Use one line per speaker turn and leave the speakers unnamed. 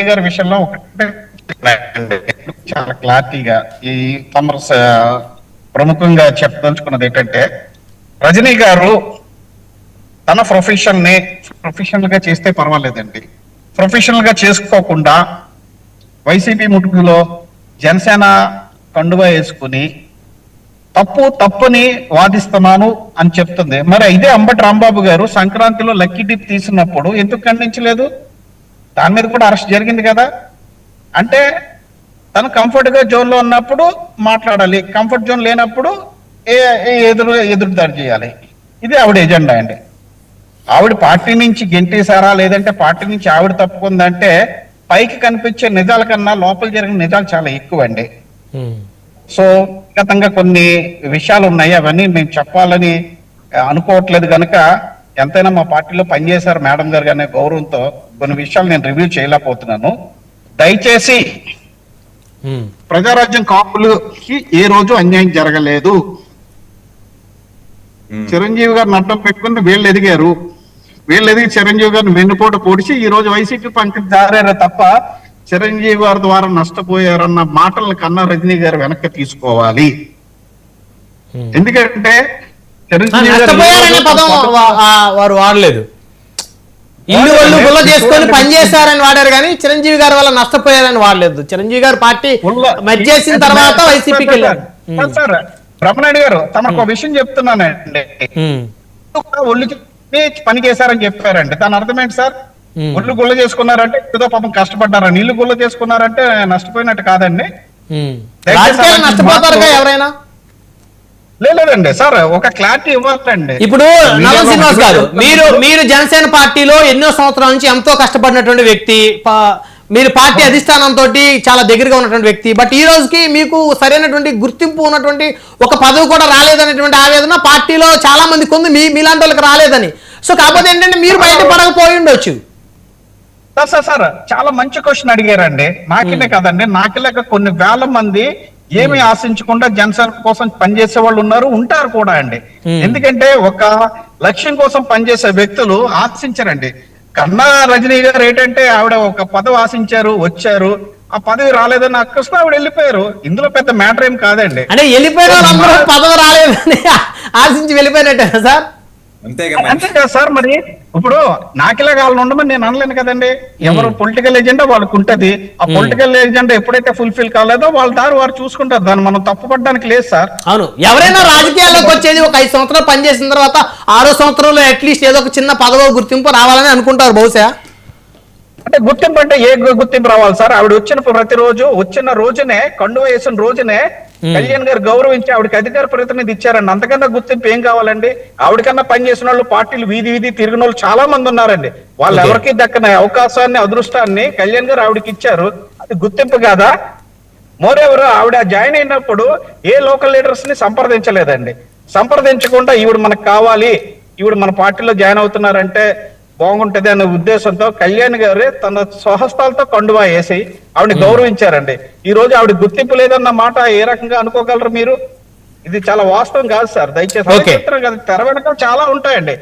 గారి విషయంలో ఒకటే చాలా క్లారిటీగా ఈ తమరు ప్రముఖంగా చెప్పదలుచుకున్నది ఏంటంటే, రజనీ గారు తన ప్రొఫెషనల్ గా చేస్తే పర్వాలేదండి. ప్రొఫెషనల్ గా చేసుకోకుండా వైసీపీ ముటుకులో జనసేన కండువా వేసుకుని తప్పని వాదిస్తున్నాను అని చెప్తుంది. మరి ఇదే అంబటి రాంబాబు గారు సంక్రాంతిలో లక్కీ డిప్ తీసినప్పుడు ఎందుకు ఖండించలేదు? దాని మీద కూడా అరెస్ట్ జరిగింది కదా. అంటే తను కంఫర్ట్ గా జోన్ లో ఉన్నప్పుడు మాట్లాడాలి, కంఫర్ట్ జోన్ లేనప్పుడు ఎదురుదాడి చేయాలి. ఇది ఆవిడ ఎజెండా అండి. ఆవిడ పార్టీ నుంచి గెంటేశారా లేదంటే పార్టీ నుంచి ఆవిడ తప్పుకుందంటే పైకి కనిపించే నిజాల కన్నా లోపల జరిగిన నిజాలు చాలా ఎక్కువ అండి. సో గతంగా కొన్ని విషయాలు ఉన్నాయి, అవన్నీ మేము చెప్పాలని అనుకోవట్లేదు కనుక ఎంతైనా మా పార్టీలో పనిచేశారు మేడం గారు అనే గౌరవంతో కొన్ని విషయాలు నేను రివ్యూ చేయలేకపోతున్నాను. దయచేసి ప్రజారాజ్యం కాపులకి ఏ రోజు అన్యాయం జరగలేదు. చిరంజీవి గారిని అడ్డం పెట్టుకుని వీళ్ళు ఎదిగి చిరంజీవి గారిని వెన్నుపోటు పొడిచి ఈ రోజు వైసీపీ పంపిణీ జారారు తప్ప చిరంజీవి గారి ద్వారా నష్టపోయారన్న మాటల కన్నా రజనీ గారు వెనక్కి తీసుకోవాలి. ఎందుకంటే
వారు వాడలేదు, ఇల్లు వాళ్ళు గుల్ల చేసుకొని పనిచేశారని వాడారు కానీ చిరంజీవి గారి వల్ల నష్టపోయారని వాడలేదు. చిరంజీవి గారు పార్టీ మధ్యేసిన తర్వాత వైసీపీకి వెళ్ళారు.
బ్రహ్మనాయుడు గారు తమకు ఒక విషయం చెప్తున్నానండి, ఒళ్ళు పని చేశారని చెప్పారండి. దాని అర్థం ఏంటి సార్? ఒళ్ళు గుల్ల చేసుకున్నారంటే ఏదో పాపం కష్టపడ్డారని, ఇల్లు గుల్ల చేసుకున్నారంటే నష్టపోయినట్టు కాదండి.
నష్టపోతారుగా ఎవరైనా.
లేదండి సార్, ఒక క్లారిటీ ఇవ్వాలండి.
ఇప్పుడు నల్ల శ్రీనివాస్ గారు, మీరు జనసేన పార్టీలో ఎన్నో సంవత్సరాల నుంచి ఎంతో కష్టపడినటువంటి వ్యక్తి, మీరు పార్టీ అధిష్టానంతో చాలా దగ్గరగా ఉన్నటువంటి వ్యక్తి. బట్ ఈ రోజుకి మీకు సరైనటువంటి గుర్తింపు ఉన్నటువంటి ఒక పదవి కూడా రాలేదనేటువంటి ఆవేదన పార్టీలో చాలా మందికి ఉంది, మీలాంటి వాళ్ళకి రాలేదని. సో కాకపోతే ఏంటంటే మీరు బయట పడకపోయి ఉండొచ్చు.
సార్ చాలా మంచి క్వశ్చన్ అడిగారండి. నాకిలే కదండి, నాకిలేక కొన్ని వేల మంది ఏమి ఆశించకుండా జనసేన కోసం పనిచేసే వాళ్ళు ఉంటారు కూడా అండి. ఎందుకంటే ఒక లక్ష్యం కోసం పనిచేసే వ్యక్తులు ఆశించరండి. కన్నా రజనీ గారు ఏంటంటే ఆవిడ ఒక పదవి ఆశించారు, వచ్చారు, ఆ పదవి రాలేదని అక్కస్తో ఆవిడ వెళ్ళిపోయారు. ఇందులో పెద్ద మ్యాటర్ ఏం కాదండి.
అంటే వెళ్ళిపోయిన వాళ్ళందరూ పదవి రాలేదని ఆశించి వెళ్ళిపోయినట్టే సార్.
అంతే కదా సార్. మరి ఇప్పుడు నాకిలా కావాలని ఉండమని నేను అనలేను కదండి. ఎవరు పొలిటికల్ ఎజెండా వాళ్ళకు ఉంటది. ఆ పొలిటికల్ ఎజెండా ఎప్పుడైతే ఫుల్ఫిల్ కాలేదో వాళ్ళ దారి వారు చూసుకుంటారు. దాన్ని మనం తప్పుపడడానికి లేదు సార్.
అవును, ఎవరైనా రాజకీయాల్లోకి వచ్చేది ఒక 5 సంవత్సరాలు పనిచేసిన తర్వాత 6వ సంవత్సరంలో అట్లీస్ట్ ఏదో ఒక చిన్న పదవి గుర్తింపు రావాలని అనుకుంటారు బహుశా.
అంటే గుర్తింపు అంటే ఏ గుర్తింపు రావాలి సార్? ఆవిడ వచ్చిన రోజునే కండువ వేసిన రోజునే కళ్యాణ్ గారు గౌరవించి ఆవిడకి అధికార ప్రతినిధి ఇచ్చారండి. అంతకన్నా గుర్తింపు ఏం కావాలండి? ఆవిడకన్నా పనిచేసిన వాళ్ళు పార్టీలు వీధి తిరిగిన వాళ్ళు చాలా మంది ఉన్నారండి. వాళ్ళు ఎవరికి దక్కని అవకాశాన్ని, అదృష్టాన్ని కళ్యాణ్ గారు ఆవిడకి ఇచ్చారు. అది గుర్తింపు కాదా? మోరెవరు ఆవిడ జాయిన్ అయినప్పుడు ఏ లోకల్ లీడర్స్ ని సంప్రదించలేదండి. సంప్రదించకుండా ఈవిడ మనకు కావాలి, ఈవిడ మన పార్టీలో జాయిన్ అవుతున్నారంటే బాగుంటది అనే ఉద్దేశంతో కళ్యాణ్ గారు తన స్వహస్తాలతో కండువా వేసి ఆవిడని గౌరవించారండి. ఈ రోజు ఆవిడ గుర్తింపు లేదన్న మాట ఏ రకంగా అనుకోగలరు మీరు? ఇది చాలా వాస్తవం కాదు సార్. దయచేసి తెర వెనక చాలా ఉంటాయండి.